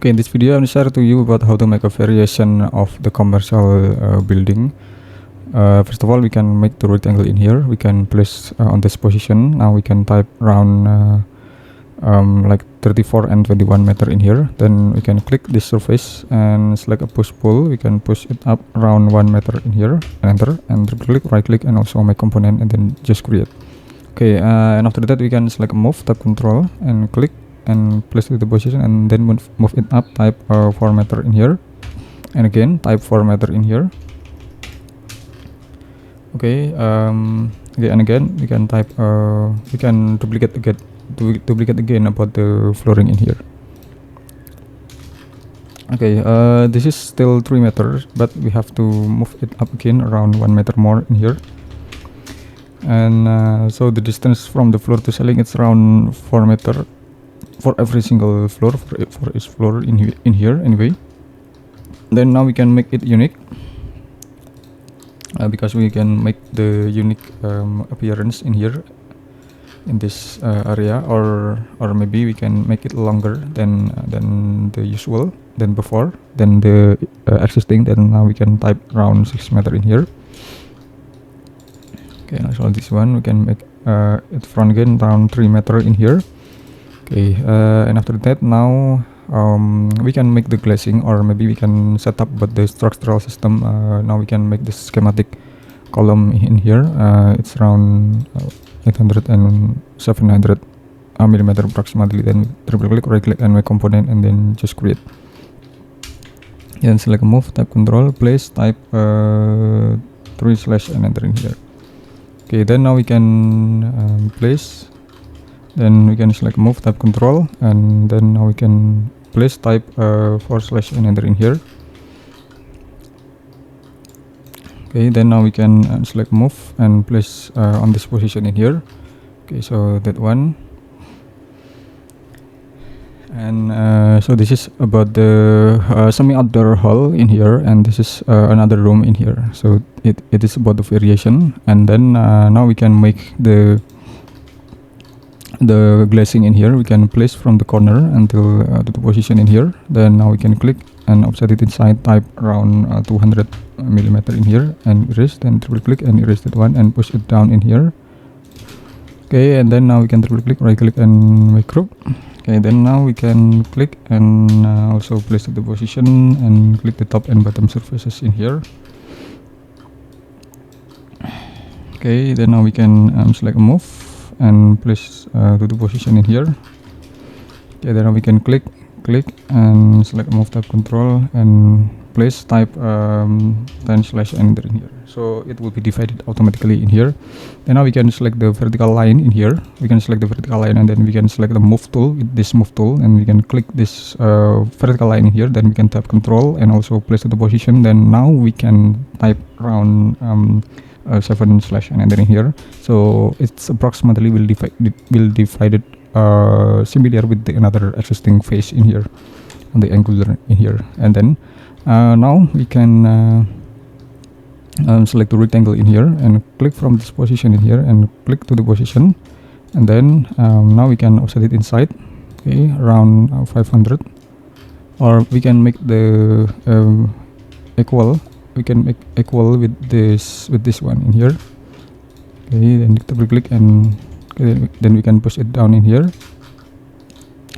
Okay, in this video, I'm share to you about how to make a variation of the commercial building. First of all, we can make the rectangle in here. We can place on this position. Now we can type around like 34 and 21 meter in here. Then we can click this surface and select a push pull. We can push it up around 1 meter in here, enter, and click, right click, and also make component, and then just create. Okay, and after that we can select move, tap control and click and place it to the position, and then move it up, type 4 meter in here, and again type 4 meter in here. Okay, again and again we can type we can duplicate again about the flooring in here. Okay, this is still 3 meters, but we have to move it up again around 1 meter more in here. And so the distance from the floor to ceiling, it's around 4 meter for every single floor, for each floor in here anyway. Then now we can make it unique, because we can make the unique appearance in here in this area, or maybe we can make it longer than the usual, than before, than the existing. Then now we can type around 6 meter in here. Okay, now so this one we can make it front again around 3 meter in here. Okay, and after that now we can make the glazing, or maybe we can set up but the structural system. Now we can make the schematic column in here. It's around 800 and 700 millimeter approximately. Then triple click, right click, and make component, and then just create. Then select move, type control, place, type 3/ and enter in here. Okay, then now we can place. Then we can select move, type control, and then now we can place, type 4/ and enter in here. Okay, then now we can select move and place on this position in here. Okay, so that one. And so this is about the semi-outdoor hall in here, and this is another room in here. So it is about the variation. And then now we can make the glazing in here. We can place from the corner until to the position in here. Then now we can click and offset it inside, type around 200 millimeter in here, and erase. Then triple click and erase that one and push it down in here. Okay, and then now we can triple click, right click, and make group. Okay, then now we can click and also place at the position and click the top and bottom surfaces in here. Okay, then now we can select move and place to the position in here. Okay, then now we can click and select move, type control, and place, type 10/ and enter in here. So it will be divided automatically in here. Then now we can select the vertical line in here. We can select the vertical line, and then we can select the move tool with this move tool, and we can click this vertical line in here. Then we can tap control and also place to the position. Then now we can type around 7/ and enter in here. So it's approximately will divide it similar with the another existing face in here on the angular in here. And then now we can select the rectangle in here and click from this position in here and click to the position, and then now we can offset it inside. Okay, around 500, or we can make the equal. We can make equal with this one in here. Okay, then double click, and okay, then we can push it down in here.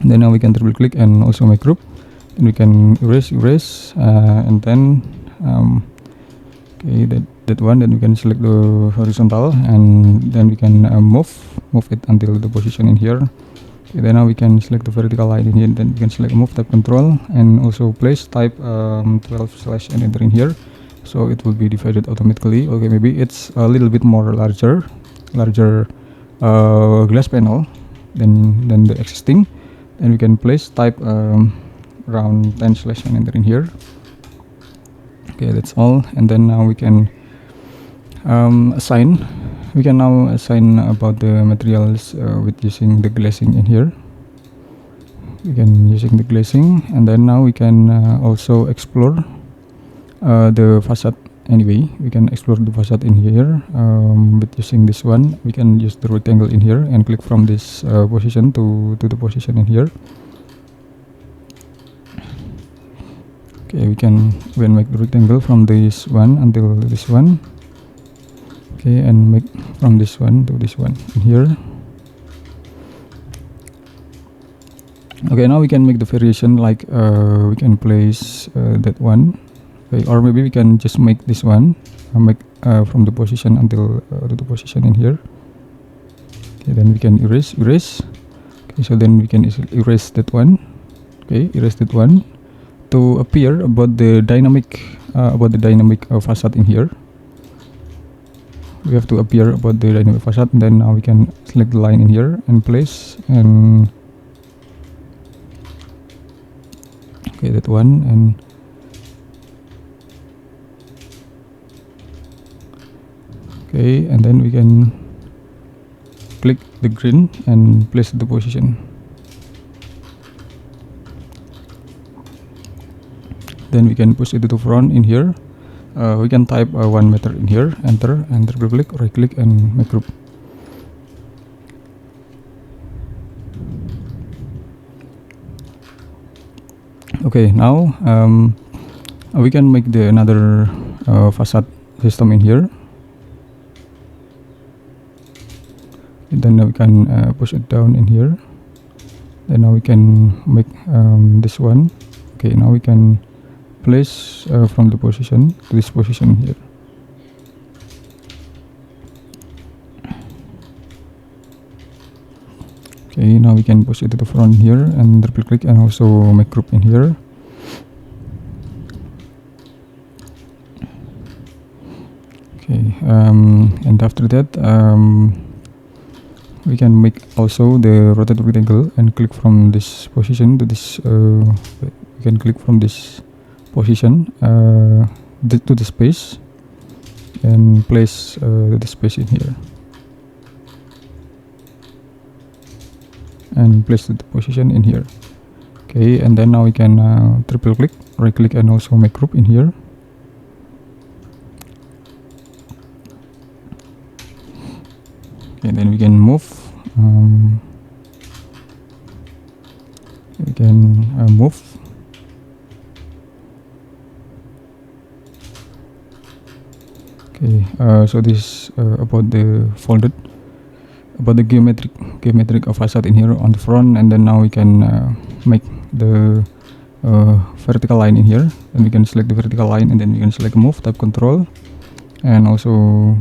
And then now we can triple click and also make group, and we can erase, and then okay, that one. Then we can select the horizontal, and then we can move it until the position in here. Okay, then now we can select the vertical line in here. Then we can select move, type control, and also place, type 12/ and enter in here. So it will be divided automatically. Okay, maybe it's a little bit more larger glass panel than the existing. Then we can place, type around 10/ and enter in here. Okay, that's all. And then now we can assign. We can now assign about the materials with using the glazing in here. We can using the glazing, and then now we can also explore the facade. Anyway, we can explore the facade in here with using this one. We can use the rectangle in here and click from this position to the position in here. Okay, we can make the rectangle from this one until this one. Okay, and make from this one to this one in here. Okay, now we can make the variation, like we can place that one. Okay, or maybe we can just make this one, make from the position until to the position in here. Okay, then we can erase. Okay, so then we can erase that one. Okay, erase that one to appear about the dynamic facade in here. We have to appear about the dynamic facade. And then now we can select the line in here and place, and okay, that one, and okay, and then we can click the green and place the position. Then we can push it to the front in here. We can type 1 meter in here, enter, and triple click, right click, and make group. Okay, now we can make the another facade system in here. And then we can push it down in here. Then now we can make this one. Okay, now we can place from the position to this position here. Okay, now we can push it to the front here and triple click and also make group in here. Okay, and after that we can make also the rotate rectangle and click from this position to this. We can click from this position to the space and place the space in here, and place the position in here. Okay, and then now we can triple click, right click, and also make group in here. Okay, then we can move. We can move. Okay, so this about the geometric of facade in here on the front, and then now we can make the vertical line in here, and we can select the vertical line, and then we can select move, type control, and also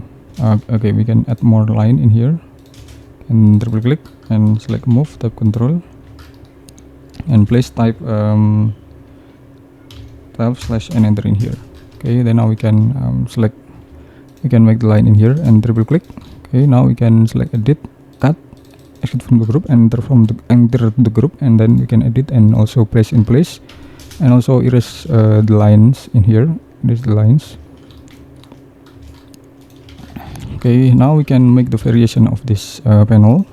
okay, we can add more line in here, and triple click and select move, type control, and place type slash and enter in here. Okay, then now we can select. We can make the line in here and triple click. Okay, now we can select edit, cut, exit from the group, enter the group, and then we can edit and also place in place, and also erase the lines in here. These the lines. Okay, now we can make the variation of this panel.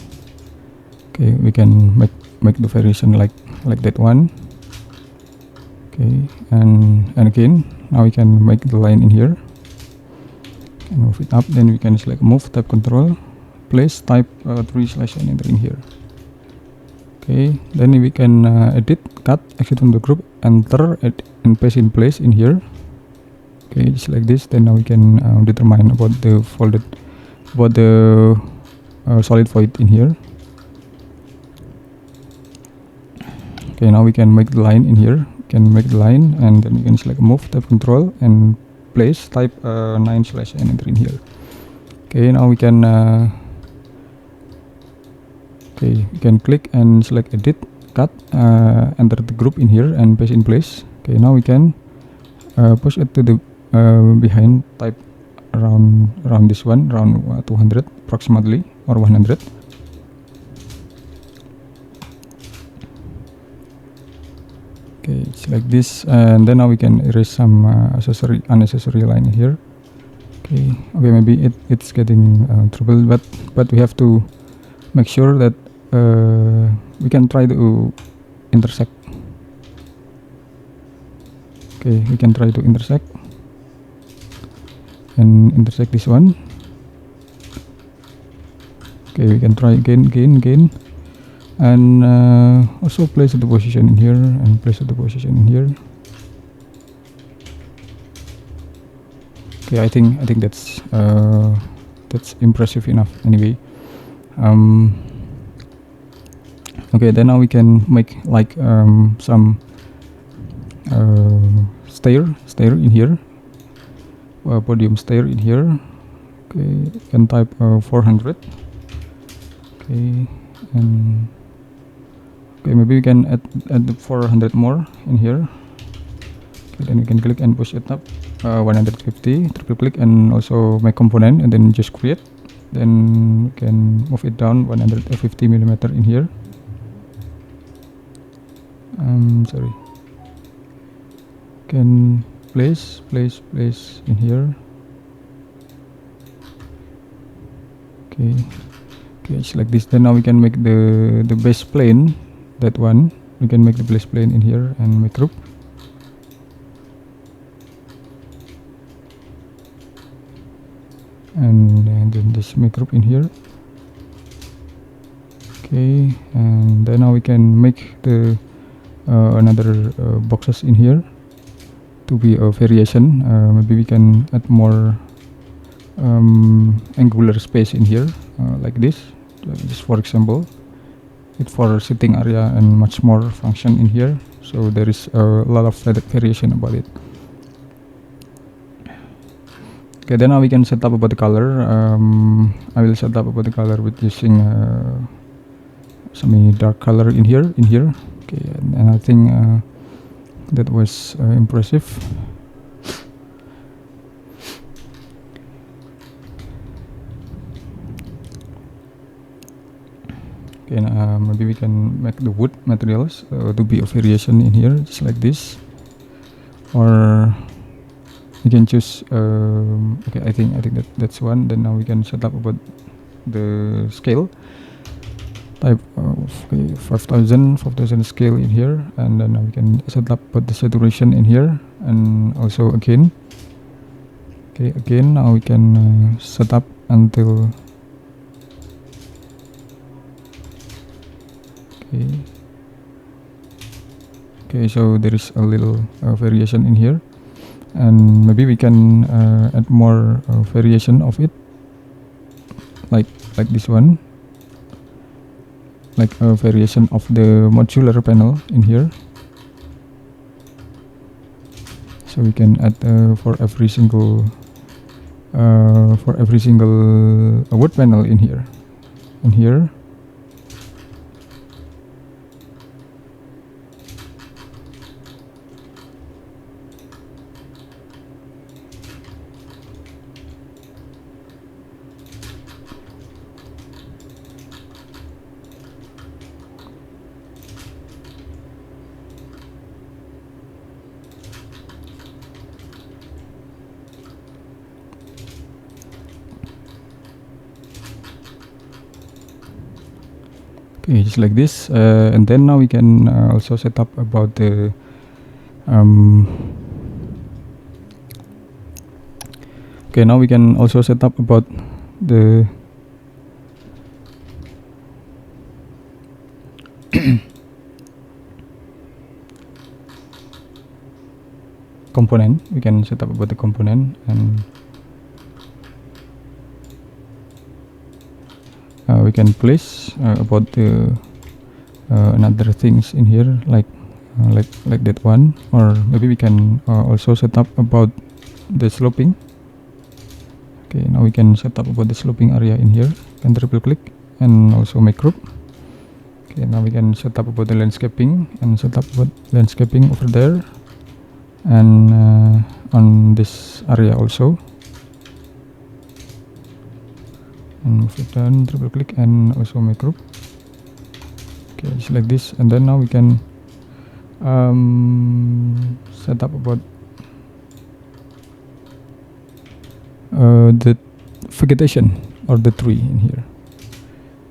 Okay, we can make the variation like that one. Okay, and again, now we can make the line in here and move it up. Then we can select move, type control, place, type 3 slash and enter in here. Okay, then we can edit, cut, exit from the group, enter, and paste in place in here. Okay, just like this. Then now we can determine about the solid void in here. Okay, now we can make the line in here. We can make the line, and then we can select move, type control, and place, type 9 slash and enter in here. Okay, now we can okay, we can click and select edit, cut, enter the group in here and paste in place. Okay, now we can push it to the behind, type around this one, around 200 approximately, or 100. Okay, it's like this, and then now we can erase some unnecessary line here. Okay, maybe it's getting trouble, but we have to make sure that we can try to intersect. Okay, we can try to intersect and intersect this one. Okay, we can try again, and also place the position in here and place the position in here. Okay, I think that's impressive enough anyway. Okay, then now we can make like some stair in here, podium stair in here. Okay, can type 400. Okay, and okay, maybe we can add the 400 more in here. Okay, then we can click and push it up 150, triple click and also make component, and then just create. Then we can move it down 150 millimeter in here. Sorry, can place in here. Okay, it's like this. Then now we can make the base plane, that one. We can make the base plane in here and make group. And then just make group in here. Okay, and then now we can make the another boxes in here to be a variation. Maybe we can add more angular space in here, like this. Just for example, it for sitting area and much more function in here. So there is a lot of variation about it. Okay, then now we can set up about the color. I will set up about the color with using semi dark color in here. Okay, and I think that was impressive. Okay, maybe we can make the wood materials to be a variation in here, just like this, or you can choose. Okay, I think that's one. Then now we can set up about the scale. Type okay, 5000 scale in here, and then we can set up about the saturation in here, and also again. Okay, again now we can set up until. Okay, so there is a little variation in here, and maybe we can add more variation of it, like this one, like a variation of the modular panel in here. So we can add for every single wood panel in here. Okay, just like this, and then now we can also set up about the okay, now we can also set up about the component. We can set up about the component, and we can place about the another things in here, like that one, or maybe we can also set up about the sloping. Okay, now we can set up about the sloping area in here. Can triple click and also make group. Okay, now we can set up about the landscaping and set up about landscaping over there, and on this area also. And move it down, triple click and also make group. Okay, just like this, and then now we can set up about the vegetation or the tree in here.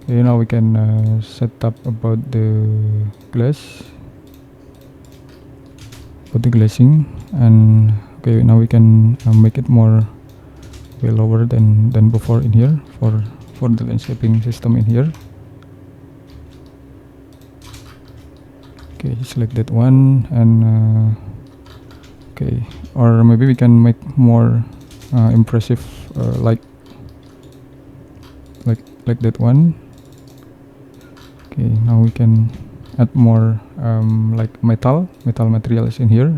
Okay, now we can set up about the glass, about the glazing, and okay, now we can make it more way lower than before in here for the landscaping system in here. Okay, just like that one, and okay, or maybe we can make more impressive, like that one. Okay, now we can add more like metal materials in here.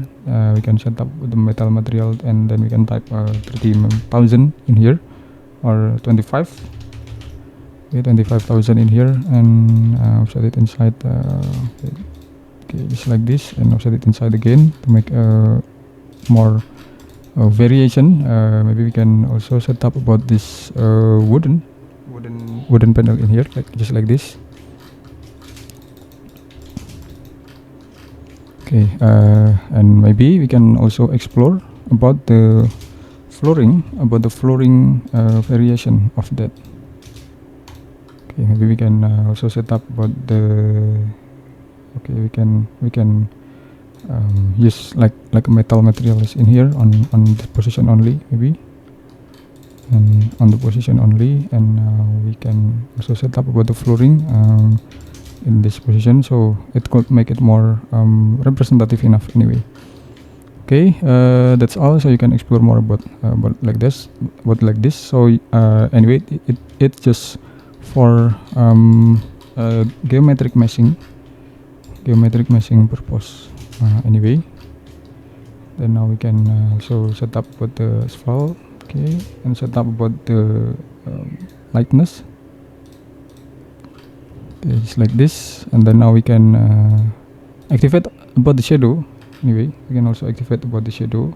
We can set up the metal material, and then we can type 30,000 in here, or 25. Okay, 25,000 in here, and set it inside. Okay, just like this, and set it inside again to make more variation. Maybe we can also set up about this wooden panel in here, like just like this. Okay, and maybe we can also explore about the flooring, variation of that. Okay, maybe we can also set up about the. Okay, we can use like metal materials in here on the position only, maybe, and on the position only, and we can also set up about the flooring in this position, so it could make it more representative enough anyway. Okay, that's all. So you can explore more about like this, so anyway, it's just for geometric meshing purpose anyway. Then now we can also set up about the asphalt. Okay, and set up about the lightness. Okay, just like this, and then now we can activate about the shadow. Anyway, we can also activate about the shadow,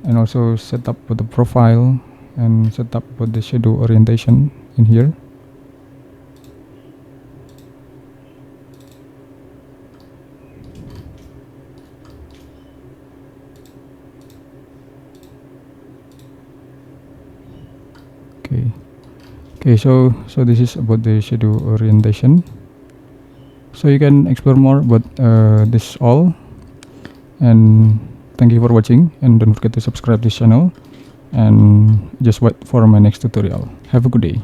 and also set up for the profile, and set up for the shadow orientation in here. Okay, so this is about the shadow orientation. So you can explore more about this all, and thank you for watching, and don't forget to subscribe this channel, and just wait for my next tutorial. Have a good day.